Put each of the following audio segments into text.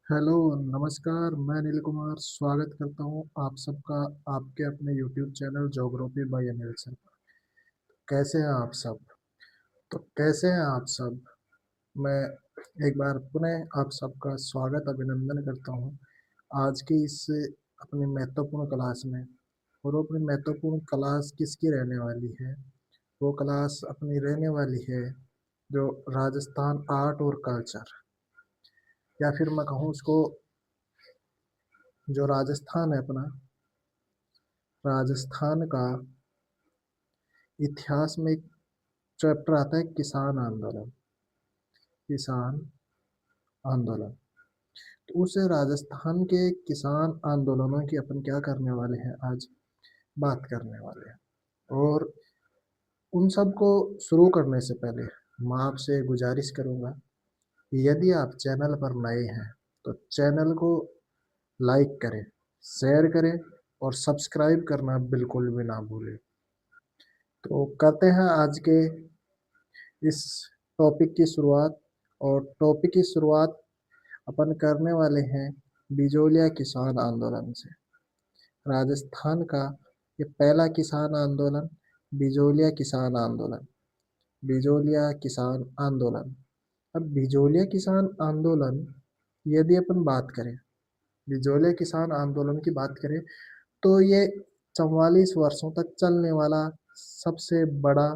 Hello, नमस्कार। मैं अनिल कुमार स्वागत करता हूं आप सबका आपके अपने YouTube channel geography bye Anil से। कैसे हैं आप सब? तो कैसे हैं आप सब? मैं एक बार पुनः आप सबका स्वागत अभिनंदन करता हूं आज की इस अपनी महत्वपूर्ण क्लास में। और वो अपनी महत्वपूर्ण क्लास किसकी रहने वाली है? वो क्लास अपनी रहने वाली है जो राजस्थान आर्ट और कल्चर, या फिर मैं कहूँ उसको जो राजस्थान है अपना, राजस्थान का इतिहास में एक चैप्टर आता है किसान आंदोलन। किसान आंदोलन। तो उस राजस्थान के किसान आंदोलनों की अपन क्या करने वाले हैं आज, बात करने वाले हैं। और उन सब को शुरू करने से पहले मैं आपसे गुजारिश करूंगा, यदि आप चैनल पर नए हैं तो चैनल को लाइक करें, शेयर करें और सब्सक्राइब करना बिल्कुल भी ना भूलें। तो करते हैं आज के इस टॉपिक की शुरुआत। और टॉपिक की शुरुआत अपन करने वाले हैं बिजोलिया किसान आंदोलन से। राजस्थान का ये पहला किसान आंदोलन बिजोलिया किसान आंदोलन। बिजोलिया किसान आंदोलन। अब बिजोलिया किसान आंदोलन, यदि अपन बात करें, बिजोलिया किसान आंदोलन की बात करें, तो ये 44 वर्षों तक चलने वाला सबसे बड़ा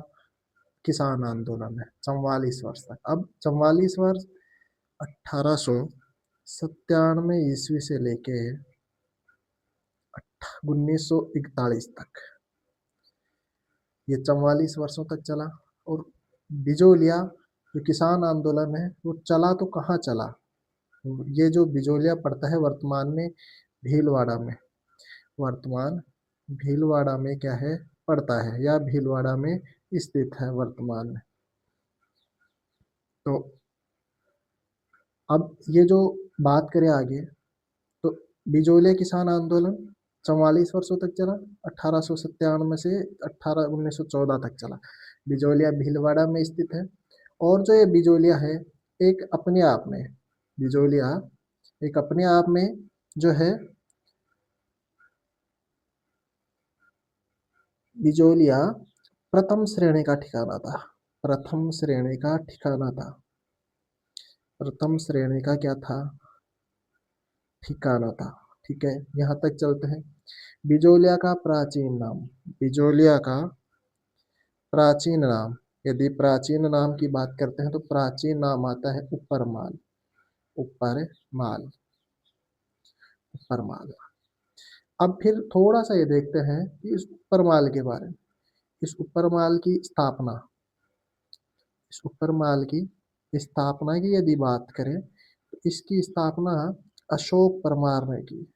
किसान आंदोलन है। 44 वर्ष तक। अब 44 वर्ष 1897 ईस्वी से लेके 1941 तक ये 44 वर्षों तक चला। और बिजोलिया जो किसान आंदोलन है वो चला तो कहाँ चला? ये जो बिजोलिया पड़ता है वर्तमान में भीलवाड़ा में, वर्तमान भीलवाड़ा में क्या है, पड़ता है या भीलवाड़ा में स्थित है वर्तमान में। तो अब ये जो बात करें आगे, तो बिजोलिया किसान आंदोलन 44 वर्षों तक चला। 1897 से 1914 तक चला। बिजोलिया भीलवाड़ा में स्थित है। और जो ये बिजोलिया है एक अपने आप में, बिजोलिया एक अपने आप में जो है, बिजोलिया प्रथम श्रेणी का ठिकाना था। प्रथम श्रेणी का ठिकाना था। प्रथम श्रेणी का क्या था? ठिकाना था। ठीक है, यहाँ तक चलते हैं। बिजोलिया का प्राचीन नाम, बिजोलिया का प्राचीन नाम, यदि प्राचीन नाम की बात करते हैं तो प्राचीन नाम आता है उपरमाल। उपरमाल। उपरमाल। अब फिर थोड़ा सा ये देखते हैं कि इस उपरमाल के बारे में। इस उपरमाल की स्थापना, इस उपरमाल की स्थापना की यदि बात करें तो इसकी स्थापना अशोक परमार ने की।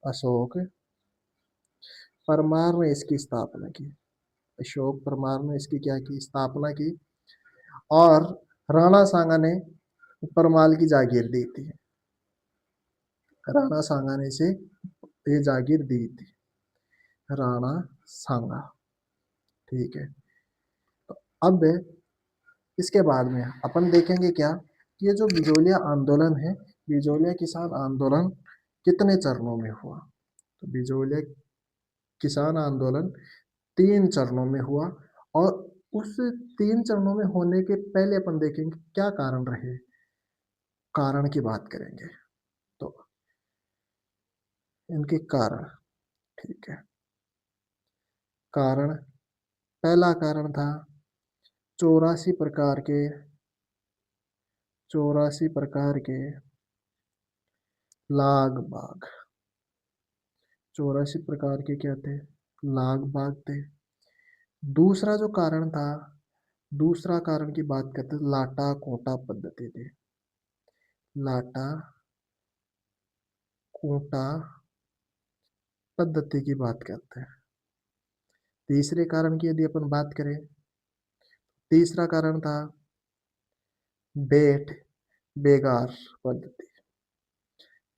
अशोक परमार ने इसकी स्थापना की। अशोक परमार ने इसकी क्या की, स्थापना की। और राणा सांगा ने परमाल की जागीर दी थी। राणा सांगा ने इसे ये जागीर दी थी। राणा सांगा। ठीक है। तो अब इसके बाद में अपन देखेंगे क्या, ये जो बिजोलिया आंदोलन है, बिजोलिया किसान आंदोलन कितने चरणों में हुआ? तो बिजोलिया किसान आंदोलन 3 चरणों में हुआ। और उस 3 चरणों में होने के पहले अपन देखेंगे क्या कारण रहे, कारण की बात करेंगे। तो इनके कारण, ठीक है। कारण, पहला कारण था 84 प्रकार के, 84 प्रकार के लाग बाग। 84 प्रकार के क्या थे? लाग बाग थे। दूसरा जो कारण था, दूसरा कारण की बात करते लाटा कोटा पद्धति थी। लाटा कोटा पद्धति की बात करते हैं। तीसरे कारण की यदि अपन बात करें, तीसरा कारण था बेट बेगार पद्धति।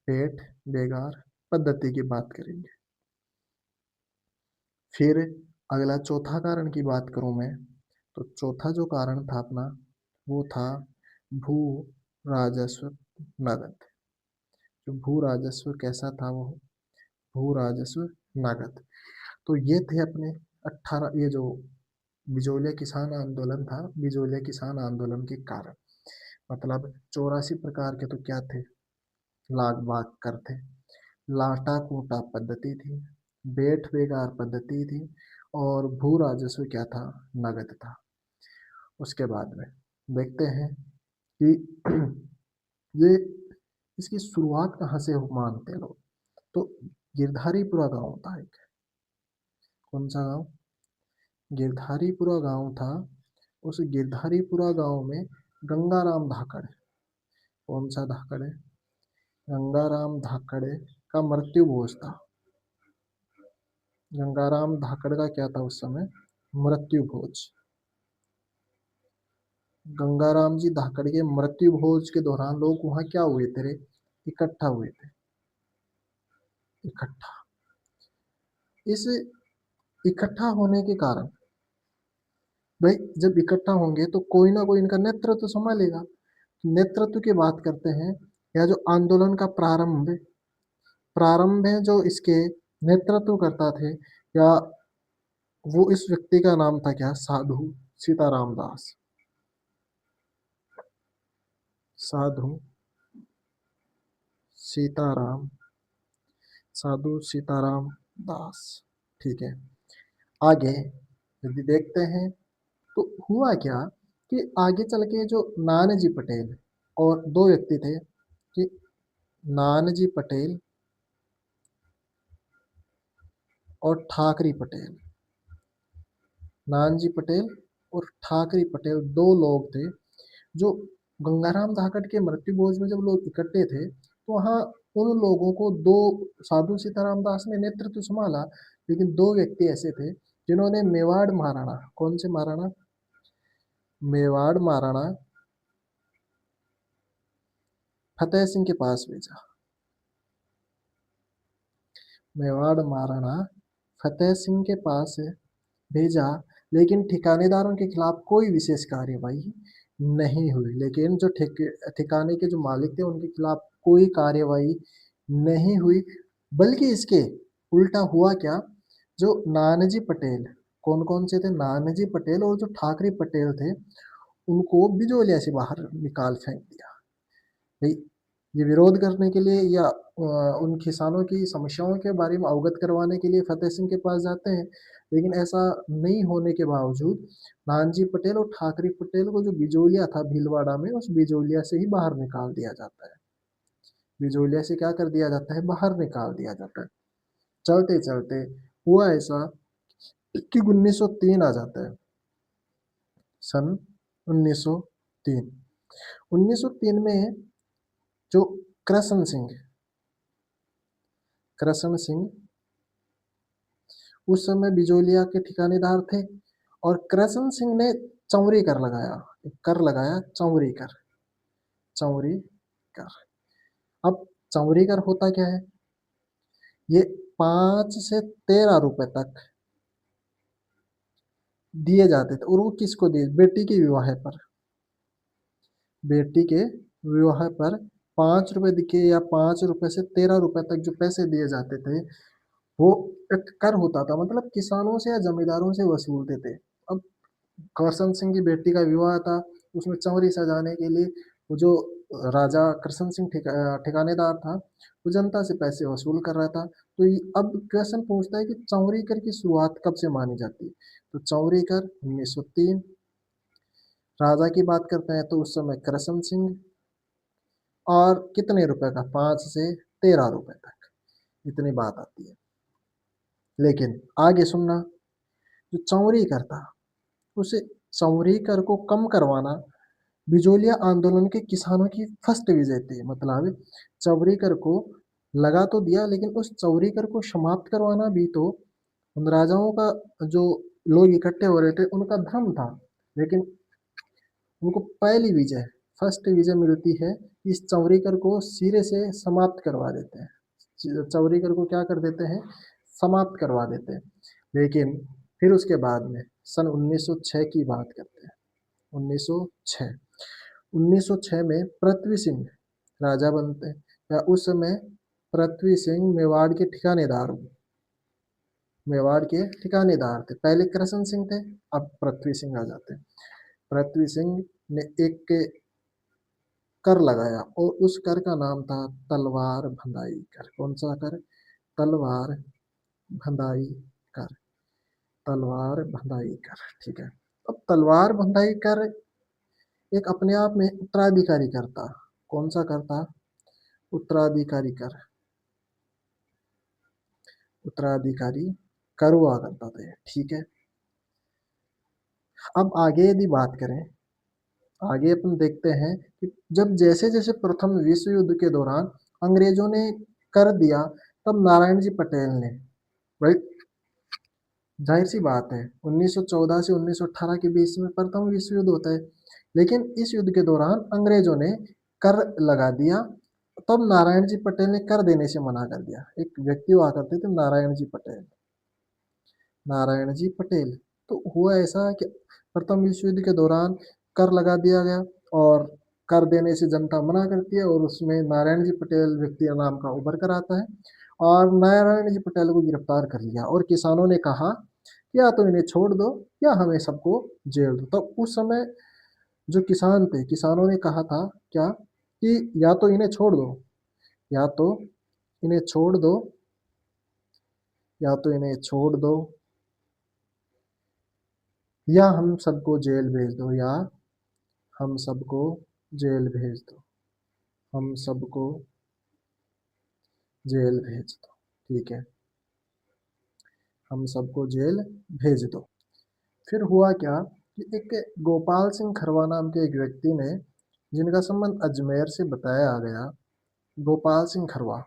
बेट बेगार पद्धति की बात करेंगे। फिर अगला चौथा कारण की बात करूं मैं, तो चौथा जो कारण था अपना वो था भू राजस्व नगद। जो भू राजस्व कैसा था वो, भू राजस्व नगद। तो ये थे अपने 18, ये जो बिजोलिया किसान आंदोलन था, बिजोलिया किसान आंदोलन के कारण, मतलब 84 प्रकार के तो क्या थे, लाग बाग कर थे, लाटा कूटा पद्धति थी, बेठ बेगार पद्धति थी, और भू राजस्व क्या था, नगद था। उसके बाद में देखते हैं कि ये इसकी शुरुआत कहाँ से मानते हैं लोग। तो गिरधारीपुरा गांव था एक, कौन सा गांव, गिरधारीपुरा गांव था। उस गिरधारीपुरा गांव में गंगाराम धाकड़, कौन सा धाकड़ है, गंगाराम धाकड़े का मृत्यु भोज था। गंगाराम धाकड़ का क्या था उस समय, मृत्यु भोज। गंगाराम जी धाकड़ के मृत्यु भोज के दौरान लोग वहां क्या हुए थे रे, इकट्ठा हुए थे, इकट्ठा। इस इकट्ठा होने के कारण, भाई जब इकट्ठा होंगे तो कोई ना कोई इनका नेतृत्व संभालेगा। नेतृत्व की बात करते हैं, या जो आंदोलन का प्रारंभ है, जो इसके नेतृत्व करता थे, या वो इस व्यक्ति का नाम था क्या, साधु सीताराम दास, साधु सीताराम, साधु सीताराम दास। ठीक है, आगे यदि देखते हैं तो हुआ क्या कि आगे चल के जो नानाजी पटेल और दो व्यक्ति थे, कि नानाजी पटेल और ठाकरी पटेल, नानाजी पटेल और ठाकरी पटेल दो लोग थे, जो गंगाराम धाकड़ के मृत्यु भोज में जब लोग इकट्ठे थे, तो वहाँ उन लोगों को दो, साधु सीताराम दास ने नेतृत्व संभाला, लेकिन दो व्यक्ति ऐसे थे जिन्होंने मेवाड़ महाराणा, कौन से महाराणा, मेवाड़ महाराणा फतेह सिंह के पास भेजा, मेवाड़ महाराणा फतेह सिंह के पास भेजा, लेकिन ठिकानेदारों के खिलाफ कोई विशेष कार्यवाही नहीं हुई। लेकिन जो ठिकाने के जो मालिक थे उनके खिलाफ कोई कार्यवाही नहीं हुई, बल्कि इसके उल्टा हुआ क्या, जो नानाजी पटेल, कौन कौन से थे, नानाजी पटेल और जो ठाकरे पटेल थे, उनको बिजोलिया से बाहर निकाल फेंक दिया। भाई ये विरोध करने के लिए, या उन किसानों की समस्याओं के बारे में अवगत करवाने के लिए फतेह सिंह के पास जाते हैं, लेकिन ऐसा नहीं होने के बावजूद नानजी पटेल और ठाकरे पटेल को जो बिजोलिया था भीलवाड़ा में, उस बिजोलिया से ही बाहर निकाल दिया जाता है। बिजोलिया से क्या कर दिया जाता है, बाहर निकाल दिया जाता है। चलते चलते हुआ ऐसा कि 1903 आ जाता है, सन 1903। 1903 में जो कृष्ण सिंह, कृष्ण सिंह उस समय बिजोलिया के ठिकानेदार थे, और कृष्ण सिंह ने चौरी कर लगाया, कर लगाया चौरी कर, चौरी कर। अब चौरी कर होता क्या है, ये 5 से 13 रुपए तक दिए जाते थे, और वो किसको दिए, बेटी के विवाह पर, बेटी के विवाह पर 5 रुपए दिखे, या 5 रुपए से 13 रुपए तक जो पैसे दिए जाते थे, वो एक कर होता था, मतलब किसानों से या जमींदारों से वसूलते थे। अब कृष्ण सिंह की बेटी का विवाह था, उसमें चौरी सजाने के लिए वो जो राजा कृष्ण सिंह ठिकानेदार था, वो जनता से पैसे वसूल कर रहा था। तो अब क्वेश्चन पूछता है कि चौरी कर की शुरुआत कब से मानी जाती है, तो चौरी कर 1903। राजा की बात करते हैं तो उस समय कृष्ण सिंह, और कितने रुपए का, 5 से 13 रुपए तक, इतनी बात आती है। लेकिन आगे सुनना, जो चौरी कर था, उसे चौरी कर को कम करवाना बिजोलिया आंदोलन के किसानों की फर्स्ट विजय थी। मतलब चौरी कर को लगा तो दिया, लेकिन उस चौरी कर को समाप्त करवाना भी तो उन राजाओं का, जो लोग इकट्ठे हो रहे थे, उनका धर्म था। लेकिन उनको पहली विजय, फर्स्ट विजय मिलती है, इस चौरी कर को सिरे से समाप्त करवा देते हैं, चौरी कर को क्या कर देते हैं, समाप्त करवा देते हैं। लेकिन फिर उसके बाद में सन 1906 की बात करते हैं, 1906, 1906 में पृथ्वी सिंह राजा बनते हैं, या उस समय पृथ्वी सिंह मेवाड़ के ठिकानेदार हुए। मेवाड़ के ठिकानेदार थे, पहले कृष्ण सिंह थे, अब पृथ्वी सिंह आ जाते हैं। पृथ्वी सिंह ने एक कर लगाया और उस कर का नाम था तलवार भंदाई कर। कौन सा कर? तलवार भंदाई कर। तलवार भंदाई कर, ठीक है। अब तलवार भंदाई कर एक अपने आप में उत्तराधिकारी करता। कौन सा करता? उत्तराधिकारी कर। उत्तराधिकारी कर हुआ करता था, ठीक है। अब आगे यदि बात करें, आगे अपन देखते हैं कि जब जैसे जैसे प्रथम विश्व युद्ध के दौरान अंग्रेजों ने कर दिया, तब नारायण जी पटेल ने, भाई जाहिर सी बात है 1914 से 1918 के बीच में प्रथम विश्व युद्ध होता है, लेकिन इस युद्ध के दौरान अंग्रेजों ने कर लगा दिया, तब नारायण जी पटेल ने कर देने से मना कर दिया। एक व्यक्ति हुआ करते थे नारायण जी पटेल, नारायण जी पटेल। तो हुआ ऐसा कि प्रथम विश्व युद्ध के दौरान कर लगा दिया गया और कर देने से जनता मना करती है, और उसमें नारायण जी पटेल व्यक्ति नाम का उभर कर आता है और नारायण जी पटेल को गिरफ्तार कर लिया। और किसानों ने कहा या तो इन्हें छोड़ दो या हमें सबको जेल दो। तो उस समय जो किसान थे, किसानों ने कहा था क्या कि या तो इन्हें छोड़ दो, या तो इन्हें छोड़ दो, या तो इन्हें छोड़ दो, या हम सबको जेल भेज दो, या हम सबको जेल भेज दो, हम सबको जेल भेज दो, ठीक है, हम सबको जेल भेज दो। फिर हुआ क्या कि एक गोपाल सिंह खरवा नाम के एक व्यक्ति ने, जिनका संबंध अजमेर से बताया गया, गोपाल सिंह खरवा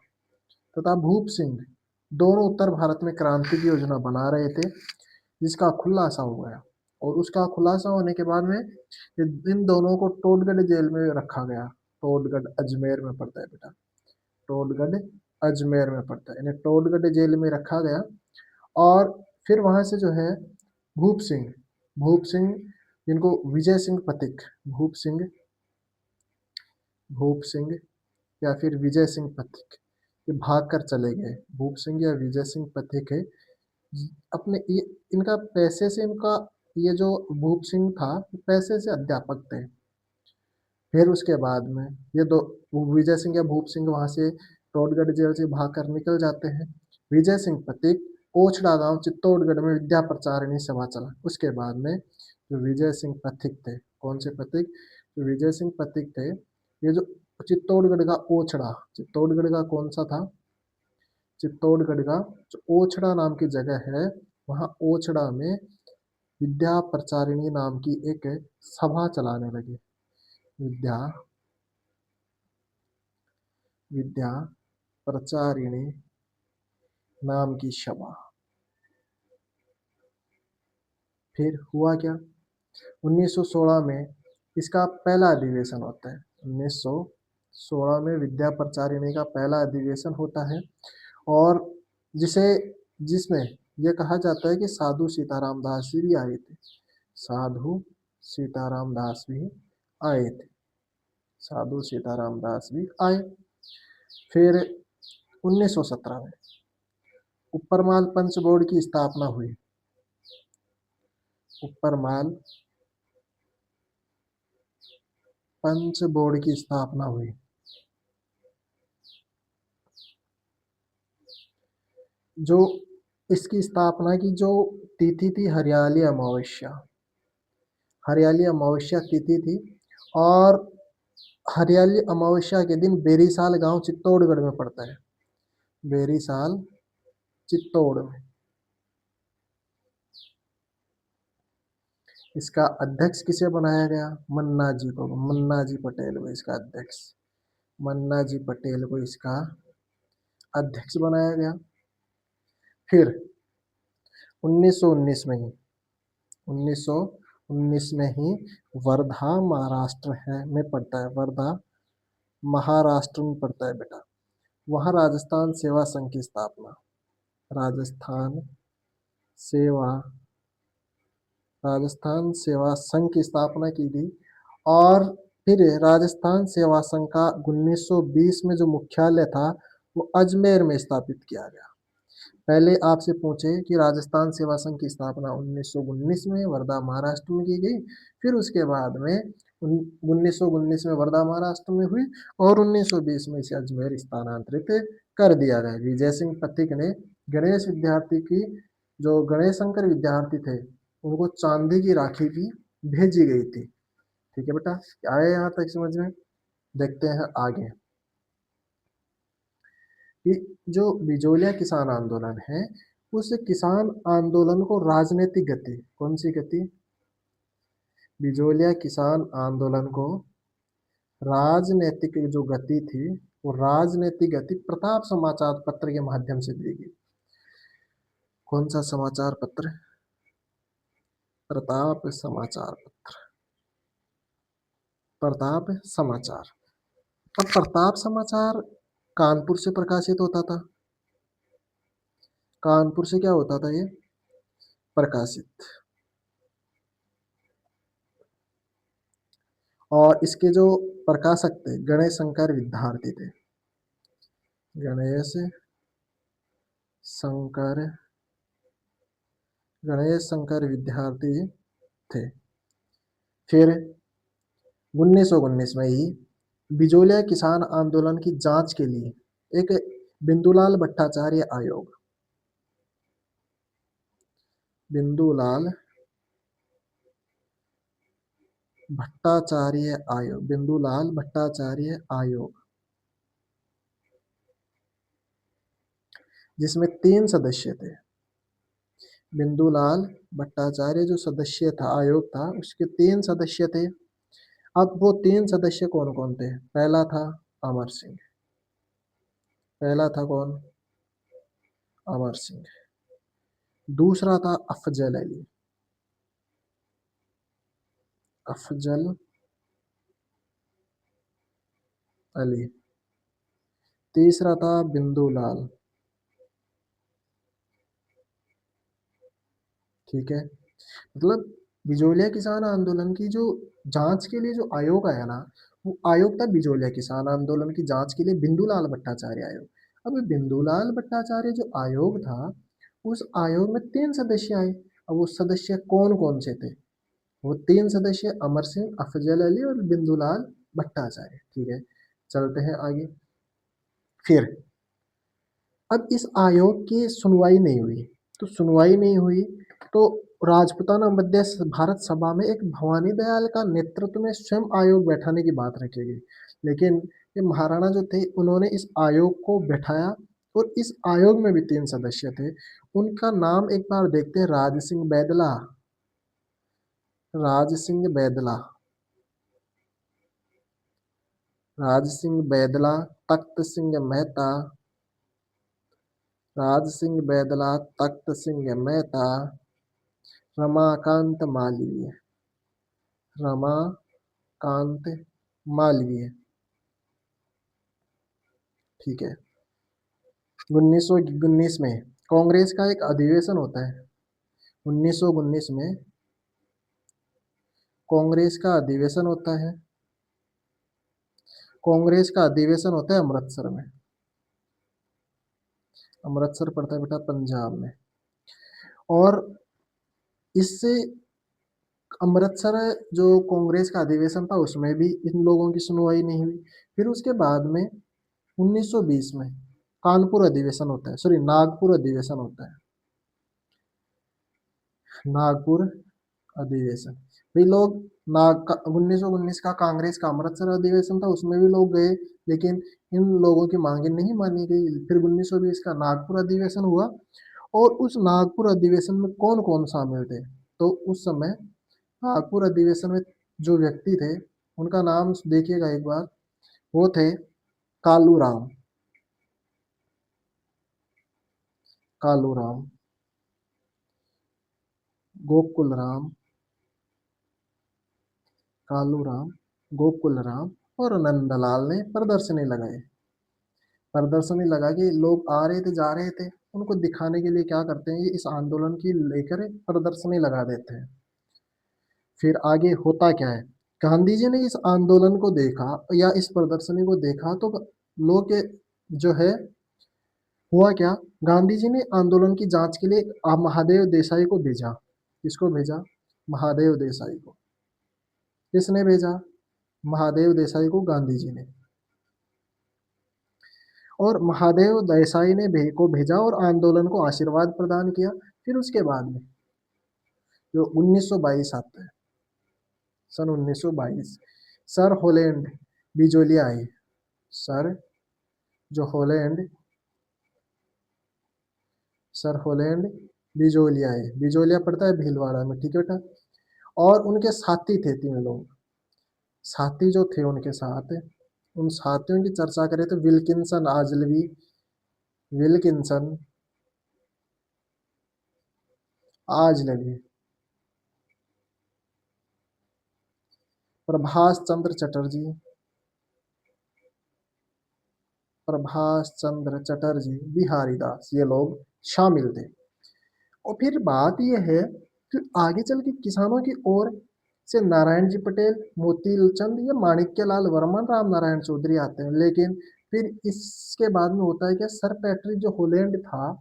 तथा भूप सिंह दोनों उत्तर भारत में क्रांति की योजना बना रहे थे, जिसका खुलासा हो गया। और उसका खुलासा होने के बाद में इन दोनों को टोडगढ़ जेल में रखा गया। टोडगढ़ अजमेर में पड़ता है बेटा, टोडगढ़ अजमेर में पड़ता है, इन्हें टोडगढ़ जेल में रखा गया। और फिर वहां से जो है भूप सिंह, भूप सिंह जिनको विजय सिंह पथिक, भूप सिंह, भूप सिंह या फिर विजय सिंह पथिक, ये भाग कर चले गए। भूप सिंह या विजय सिंह पथिक है अपने ये, इनका पैसे से, इनका ये जो भूप सिंह था पैसे से अध्यापक थे। फिर उसके बाद में ये दो, विजय सिंह या भूप सिंह वहां से टोडगढ़ जेल से भाग कर निकल जाते हैं। विजय सिंह पथिक ओछड़ा गांव चित्तौड़गढ़ में विद्या प्रचारिणी सभा चला। उसके बाद में जो विजय सिंह पथिक थे, कौन से पथिक? जो विजय सिंह पथिक थे, ये जो चित्तौड़गढ़ का ओछड़ा, चित्तौड़गढ़ का कौन सा था? चित्तौड़गढ़ का जो ओछड़ा नाम की जगह है, वहां ओछड़ा में विद्या प्रचारिणी नाम की एक सभा चलाने लगे। विद्या विद्या प्रचारिणी नाम की सभा। फिर हुआ क्या? 1916 में इसका पहला अधिवेशन होता है। 1916 में विद्या प्रचारिणी का पहला अधिवेशन होता है, और जिसे जिसमें यह कहा जाता है कि साधु सीताराम दास जी भी आए थे। साधु सीताराम दास भी आए थे, साधु सीताराम दास भी आए। फिर 1917 में ऊपरमाल पंच बोर्ड की स्थापना हुई। ऊपरमाल पंच बोर्ड की स्थापना हुई। जो इसकी स्थापना की जो तिथि थी, हरियाली अमावस्या, हरियाली अमावस्या तिथि थी। और हरियाली अमावस्या के दिन बेरीसाल गांव चित्तौड़गढ़ में पड़ता है। बेरीसाल चित्तौड़ में। इसका अध्यक्ष किसे बनाया गया? मन्ना जी को, मन्ना जी पटेल को इसका अध्यक्ष, मन्ना जी पटेल को इसका अध्यक्ष बनाया गया। फिर 1919 में ही, 1919 में ही वर्धा महाराष्ट्र है में पड़ता है, वर्धा महाराष्ट्र में पड़ता है बेटा। वहाँ राजस्थान सेवा संघ की स्थापना, राजस्थान सेवा, राजस्थान सेवा संघ की स्थापना की गई। और फिर राजस्थान सेवा संघ का 1920 में जो मुख्यालय था वो अजमेर में स्थापित किया गया। पहले आपसे पूछे कि राजस्थान सेवा संघ की स्थापना 1919 में वर्धा महाराष्ट्र में की गई, फिर उसके बाद में 1919 में वर्धा महाराष्ट्र में हुई और 1920 में इसे अजमेर स्थानांतरित कर दिया गया। विजय सिंह पथिक ने गणेश विद्यार्थी की जो गणेश शंकर विद्यार्थी थे उनको चांदी की राखी भी भेजी गई थी। ठीक है बेटा, आए यहाँ तक समझ में? देखते हैं आगे कि जो बिजोलिया किसान आंदोलन है उस किसान आंदोलन को राजनीतिक गति, कौन सी गति? बिजोलिया किसान आंदोलन को राजनीतिक जो गति थी वो राजनीतिक गति प्रताप समाचार पत्र के माध्यम से दी गई। कौन सा समाचार पत्र? प्रताप समाचार पत्र, प्रताप समाचार। अब प्रताप समाचार कानपुर से प्रकाशित होता था, कानपुर से क्या होता था ये प्रकाशित, और इसके जो प्रकाशक थे गणेश शंकर विद्यार्थी थे, गणेश शंकर, गणेश शंकर विद्यार्थी थे। फिर 1919 में ही बिजोलिया किसान आंदोलन की जांच के लिए एक बिंदुलाल भट्टाचार्य आयोग, बिंदुलाल भट्टाचार्य आयोग, बिंदुलाल भट्टाचार्य आयोग, जिसमें 3 सदस्य थे। बिंदुलाल भट्टाचार्य जो सदस्य था, आयोग था, उसके 3 सदस्य थे। अब वो 3 सदस्य कौन कौन थे? पहला था अमर सिंह, पहला था कौन? अमर सिंह। दूसरा था अफजल अली, अफजल अली। तीसरा था बिंदुलाल। ठीक है, मतलब बिजोलिया किसान आंदोलन की जो जांच के लिए जो आयोग आया ना, वो आयोग था बिजोलिया किसान आंदोलन की जांच के लिए बिंदुलाल भट्टाचार्य आयोग। अब बिंदुलाल भट्टाचार्य जो आयोग था उस आयोग में 3 सदस्य आए। अब वो सदस्य कौन कौन से थे? वो 3 सदस्य अमर सिंह, अफजल अली और बिंदुलाल भट्टाचार्य। ठीक है, चलते हैं आगे। फिर अब इस आयोग की सुनवाई नहीं हुई, तो सुनवाई नहीं हुई तो राजपूताना मध्य भारत सभा में एक भवानी दयाल का नेतृत्व में स्वयं आयोग बैठाने की बात रखी गई, लेकिन ये महाराणा जो थे उन्होंने इस आयोग को बैठाया और इस आयोग में भी 3 सदस्य थे। उनका नाम एक बार देखते हैं, राज सिंह बैदला, राज सिंह बैदला, राज सिंह बैदला, तख्त सिंह मेहता, राज सिंह बैदला, तख्त सिंह मेहता, रमाकांत मालवीय, रमाकांत मालवीय। ठीक है, 1919 में कांग्रेस का एक अधिवेशन होता है। 1919 में कांग्रेस का अधिवेशन होता है, कांग्रेस का अधिवेशन होता है अमृतसर में। अमृतसर पड़ता है बेटा पंजाब में। और इससे अमृतसर जो कांग्रेस का अधिवेशन था उसमें भी इन लोगों की सुनवाई नहीं हुई। फिर उसके बाद में 1920 में कानपुर अधिवेशन होता है, सॉरी नागपुर अधिवेशन होता है, नागपुर अधिवेशन। भी लोग 1919 का कांग्रेस का अमृतसर अधिवेशन था उसमें भी लोग गए, लेकिन इन लोगों की मांगे नहीं मानी गई। फिर 1920 का नागपुर अधिवेशन हुआ और उस नागपुर अधिवेशन में कौन कौन शामिल थे? तो उस समय नागपुर अधिवेशन में जो व्यक्ति थे उनका नाम देखिएगा एक बार, वो थे कालूराम, कालूराम, गोकुलराम, कालूराम, गोकुलराम और नंदलाल ने प्रदर्शनी लगाई। प्रदर्शनी लगा के लोग आ रहे थे जा रहे थे, उनको दिखाने के लिए क्या करते हैं, ये इस आंदोलन की लेकर प्रदर्शनी लगा देते हैं। फिर आगे होता क्या है, गांधी जी ने इस आंदोलन को देखा या इस प्रदर्शनी को देखा तो लोग के जो है हुआ क्या, गांधी जी ने आंदोलन की जांच के लिए महादेव देसाई को भेजा। किसको भेजा? महादेव देसाई को। किसने भेजा? महादेव देसाई को गांधी जी ने। और महादेव देसाई ने को भेजा और आंदोलन को आशीर्वाद प्रदान किया। फिर उसके बाद में जो 1922 आता है, सन 1922, सर होलैंड बिजोलिया आए। सर जो होलैंड सर होलैंड बिजोलिया आए। बिजोलिया पड़ता है भीलवाड़ा में, ठीक है बेटा। और उनके साथी थे 3 लोग। साथी जो थे उनके साथ, उन साथियों की चर्चा करें तो विल्किंसन आजलवी, विल्किंसन आजलवी, प्रभाष चंद्र चटर्जी, प्रभाष चंद्र चटर्जी, बिहारी दास, ये लोग शामिल थे। और फिर बात यह है कि आगे चल के किसानों की ओर से नारायण जी पटेल, मोती चंद या माणिक्यलाल वर्मा, राम नारायण चौधरी आते हैं। लेकिन फिर इसके बाद में होता है क्या, सर पैट्रिक जो होलैंड था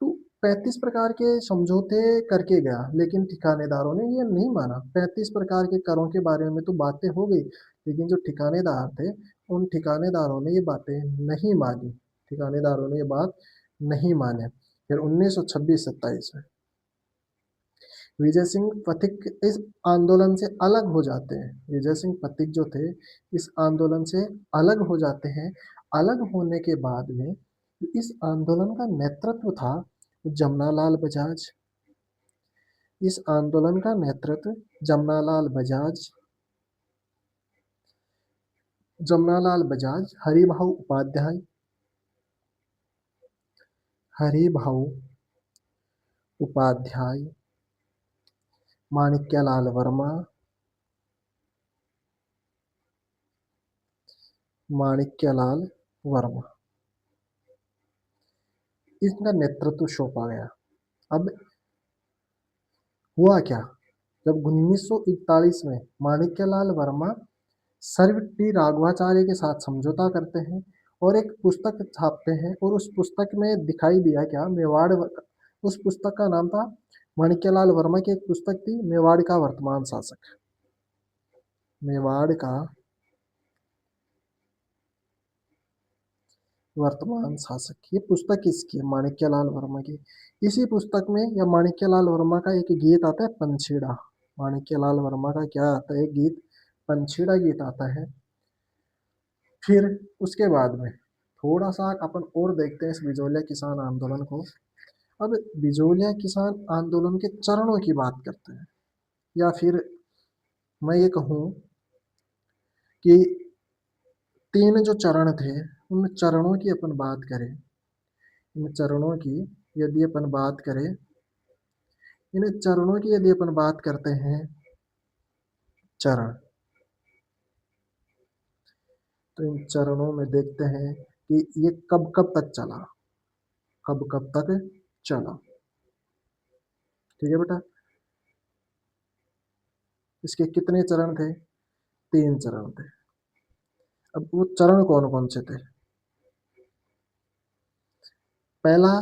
तो 35 प्रकार के समझौते करके गया, लेकिन ठिकानेदारों ने ये नहीं माना। 35 प्रकार के करों के बारे में तो बातें हो गई, लेकिन जो ठिकानेदार थे उन ठिकानेदारों ने ये बातें नहीं मानी। ठिकानेदारों ने ये बात नहीं माने। फिर 1926-27 में विजय सिंह पथिक इस आंदोलन से अलग हो जाते हैं। विजय सिंह पथिक जो थे इस आंदोलन से अलग हो जाते हैं। अलग होने के बाद में इस आंदोलन का नेतृत्व था जमनालाल बजाज। इस आंदोलन का नेतृत्व जमनालाल बजाज, जमनालाल बजाज, हरिभाऊ उपाध्याय, हरिभाऊ उपाध्याय, माणिक्यलाल वर्मा, माणिक्यलाल वर्मा, इसका नेतृत्व सौंपा गया। अब हुआ क्या, जब 1941 में माणिक्यलाल वर्मा सर टी राघवाचार्य के साथ समझौता करते हैं और एक पुस्तक छापते हैं, और उस पुस्तक में दिखाई दिया क्या, उस पुस्तक का नाम था, माणिक्यलाल वर्मा की एक पुस्तक थी, मेवाड़ का वर्तमान शासक। मेवाड़ का वर्तमान शासक, ये पुस्तक किसकी है? माणिक्यलाल वर्मा की। इसी पुस्तक में या माणिक्यलाल वर्मा का एक गीत आता है पंछीड़ा। माणिक्यलाल वर्मा का क्या आता है, गीत पंछीड़ा गीत आता है। फिर उसके बाद में थोड़ा सा अपन और देखते हैं इस बिजोलिया किसान आंदोलन को। अब बिजोलिया किसान आंदोलन के चरणों की बात करते हैं, या फिर मैं ये कहूँ कि 3 जो चरण थे उन चरणों की अपन बात करें। इन चरणों की यदि अपन बात करें, इन चरणों की यदि अपन बात करते हैं, चरण, तो इन चरणों में देखते हैं कि ये कब कब तक चला, कब कब तक चला। ठीक है बेटा, इसके कितने चरण थे? 3 चरण थे। अब वो चरण कौन कौन से थे? पहला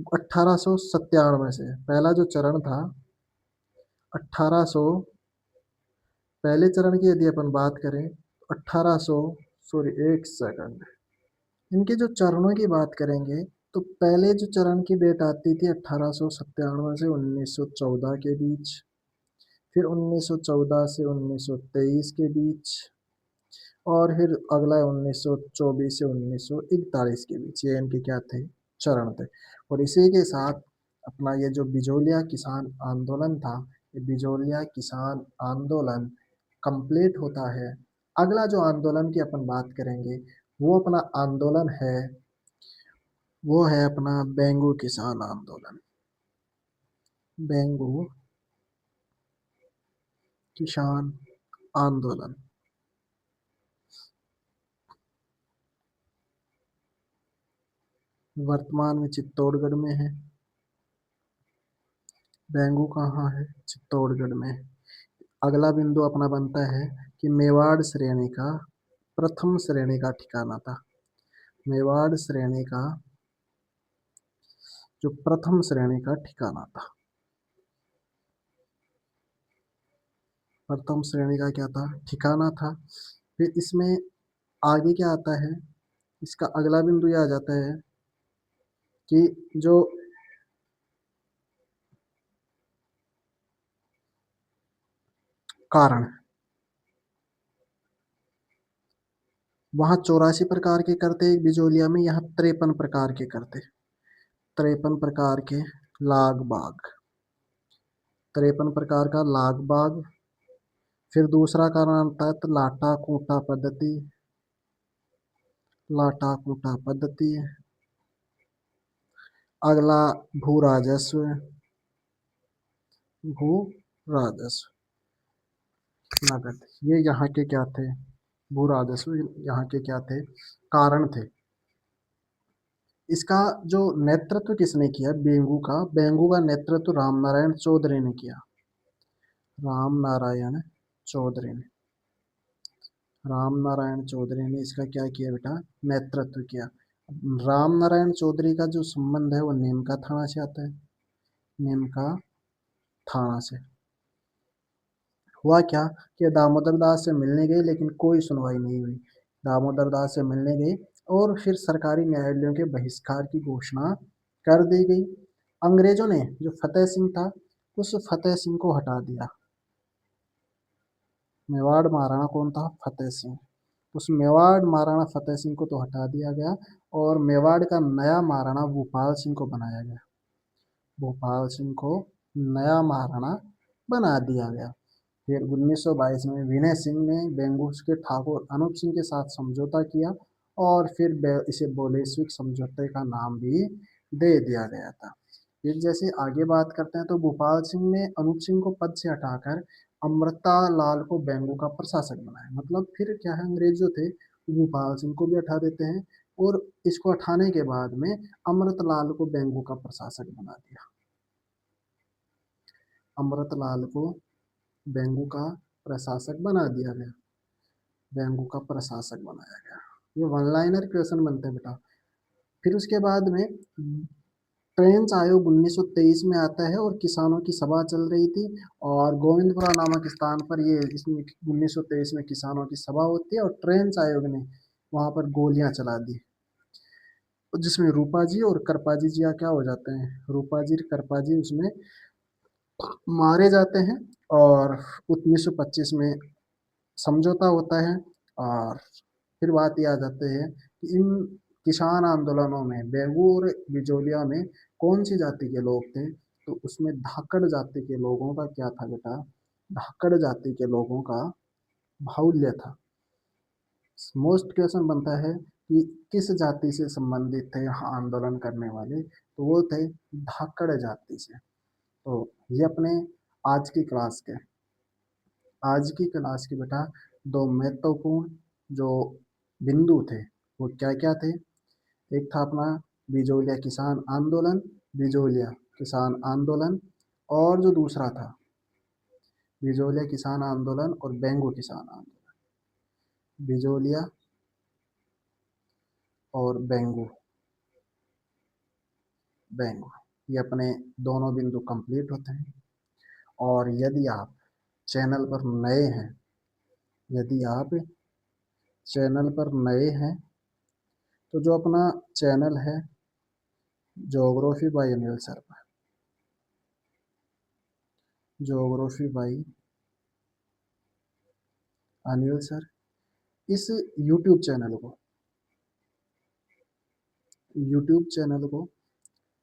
1897 से, पहला जो चरण था 1800, पहले चरण की यदि अपन बात करें 1800, सॉरी एक सेकंड, इनके जो चरणों की बात करेंगे तो पहले जो चरण की डेट आती थी 1897 से 1914 के बीच, फिर 1914 से 1923 के बीच, और फिर अगला 1924 से 1941 के बीच। ये इनके क्या थे? चरण थे। और इसी के साथ अपना ये जो बिजोलिया किसान आंदोलन था, ये बिजोलिया किसान आंदोलन कंप्लीट होता है। अगला जो आंदोलन की अपन बात करेंगे वो अपना आंदोलन है, वो है अपना बेंगू किसान आंदोलन। बेंगू किसान आंदोलन वर्तमान में चित्तौड़गढ़ में है। बेंगू कहाँ है? चित्तौड़गढ़ में। अगला बिंदु अपना बनता है कि मेवाड़ श्रेणी का प्रथम श्रेणी का ठिकाना था। मेवाड़ श्रेणी का जो प्रथम श्रेणी का ठिकाना था, प्रथम श्रेणी का क्या था, ठिकाना था। फिर इसमें आगे क्या आता है, इसका अगला बिंदु यह आ जाता है कि जो कारण, वहां 84 प्रकार के करते बिजोलिया में, यहाँ 53 प्रकार के करते, 53 प्रकार के लाग बाग, 53 प्रकार का लाग बाग। फिर दूसरा कारण आता है तो लाटा कूटा पद्धति, लाटा कूटा पद्धति। अगला भू राजस्व, भू राजस्व नगद, ये यहाँ के क्या थे, भू राजस्व यहाँ के क्या थे, कारण थे। इसका जो नेतृत्व किसने किया, बेंगू का, बेंगू का नेतृत्व राम नारायण चौधरी ने किया, राम नारायण चौधरी ने, राम नारायण चौधरी ने इसका क्या किया बेटा, नेतृत्व किया। राम नारायण चौधरी का जो संबंध है वो नीमका थाना से आता है, नीमका थाना से। हुआ क्या कि दामोदर दास से मिलने गए लेकिन कोई सुनवाई नहीं हुई, दामोदर दास से मिलने गए और फिर सरकारी न्यायालयों के बहिष्कार की घोषणा कर दी गई। अंग्रेजों ने जो फतेह सिंह था, उस फतेह सिंह को हटा दिया। मेवाड़ महाराणा कौन था, फतेह सिंह। उस मेवाड़ महाराणा फतेह सिंह को तो हटा दिया गया और मेवाड़ का नया महाराणा भूपाल सिंह को बनाया गया, भोपाल सिंह को नया महाराणा बना दिया गया। फिर 1922 में विनय सिंह ने बेंगूस के ठाकुर अनूप सिंह के साथ समझौता किया और फिर इसे बोलेस्विक समझौते का नाम भी दे दिया गया था। फिर जैसे आगे बात करते हैं तो भोपाल सिंह ने अनूप सिंह को पद से हटाकर अमृता लाल को बेंगू का प्रशासक बनाया। मतलब फिर क्या है, अंग्रेज जो थे भोपाल सिंह को भी हटा देते हैं और इसको हटाने के बाद में अमृतलाल को बेंगू का प्रशासक बना दिया, अमृतलाल को बेंगू का प्रशासक बना दिया गया, बेंगू का प्रशासक बनाया गया। ये वन लाइनर क्वेश्चन बनते हैं बेटा। फिर उसके बाद में ट्रेंच आयोग 1923 में आता है और किसानों की सभा चल रही थी और गोविंदपुरा नामक स्थान पर ये इसमें 1923 में किसानों की सभा होती है और ट्रेंच आयोग ने वहां पर गोलियां चला दी, जिसमें रूपा जी और कृपा जी क्या हो जाते हैं, रूपा जी कृपा जी उसमें मारे जाते हैं। और 1925 में समझौता होता है। और फिर बात ये आ जाती है कि इन किसान आंदोलनों में बेंगू और बिजोलिया में कौन सी जाति के लोग थे, तो उसमें धाकड़ जाति के लोगों का क्या था बेटा, धाकड़ जाति के लोगों का बाहुल्य था। मोस्ट क्वेश्चन बनता है कि किस जाति से संबंधित थे यहाँ आंदोलन करने वाले, तो वो थे धाकड़ जाति से। तो ये अपने आज की क्लास के, आज की क्लास के बेटा दो महत्वपूर्ण जो बिंदु थे वो क्या क्या थे। एक था अपना बिजोलिया किसान आंदोलन, बिजोलिया किसान आंदोलन, और जो दूसरा था बिजोलिया किसान आंदोलन और बेंगू किसान आंदोलन, बिजोलिया और बेंगू, बेंगू, ये अपने दोनों बिंदु कंप्लीट होते हैं। और यदि आप चैनल पर नए हैं, यदि आप चैनल पर नए हैं तो जो अपना चैनल है geography bye Anil Sharma, geography bye Anil sir, इस यूट्यूब चैनल को, यूट्यूब चैनल को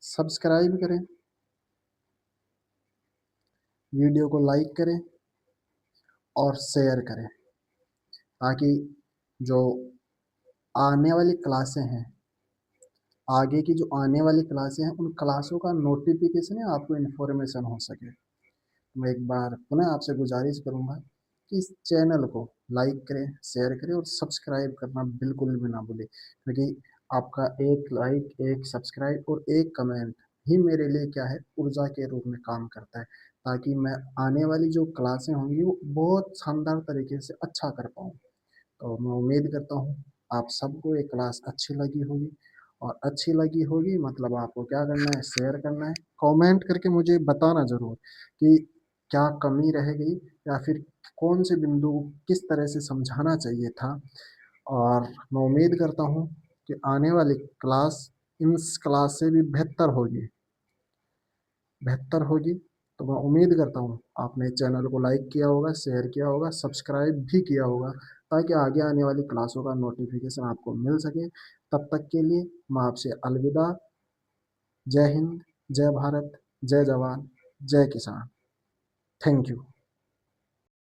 सब्सक्राइब करें, वीडियो को लाइक करें और शेयर करें, ताकि जो आने वाली क्लासें हैं, आगे की जो आने वाली क्लासें हैं, उन क्लासों का नोटिफिकेशन है आपको इन्फॉर्मेशन हो सके। मैं एक बार पुनः आपसे गुजारिश करूंगा कि इस चैनल को लाइक करें, शेयर करें और सब्सक्राइब करना बिल्कुल भी ना भूलें, क्योंकि आपका एक लाइक, एक सब्सक्राइब और एक कमेंट ही मेरे लिए क्या है, ऊर्जा के रूप में काम करता है। ताकि मैं आने वाली जो क्लासें होंगी वो बहुत शानदार तरीके से अच्छा कर पाऊँ। तो मैं उम्मीद करता हूँ आप सबको ये क्लास अच्छी लगी होगी, और अच्छी लगी होगी मतलब आपको क्या करना है, शेयर करना है, कमेंट करके मुझे बताना ज़रूर कि क्या कमी रह गई या फिर कौन से बिंदु किस तरह से समझाना चाहिए था। और मैं उम्मीद करता हूँ कि आने वाली क्लास इस क्लास से भी बेहतर होगी। तो मैं उम्मीद करता हूँ आपने चैनल को लाइक किया होगा, शेयर किया होगा, सब्सक्राइब भी किया होगा, ताकि आगे आने वाली क्लासों का नोटिफिकेशन आपको मिल सके। तब तक के लिए मैं आपसे अलविदा। जय हिंद, जय भारत, जय जवान, जय किसान। Thank you.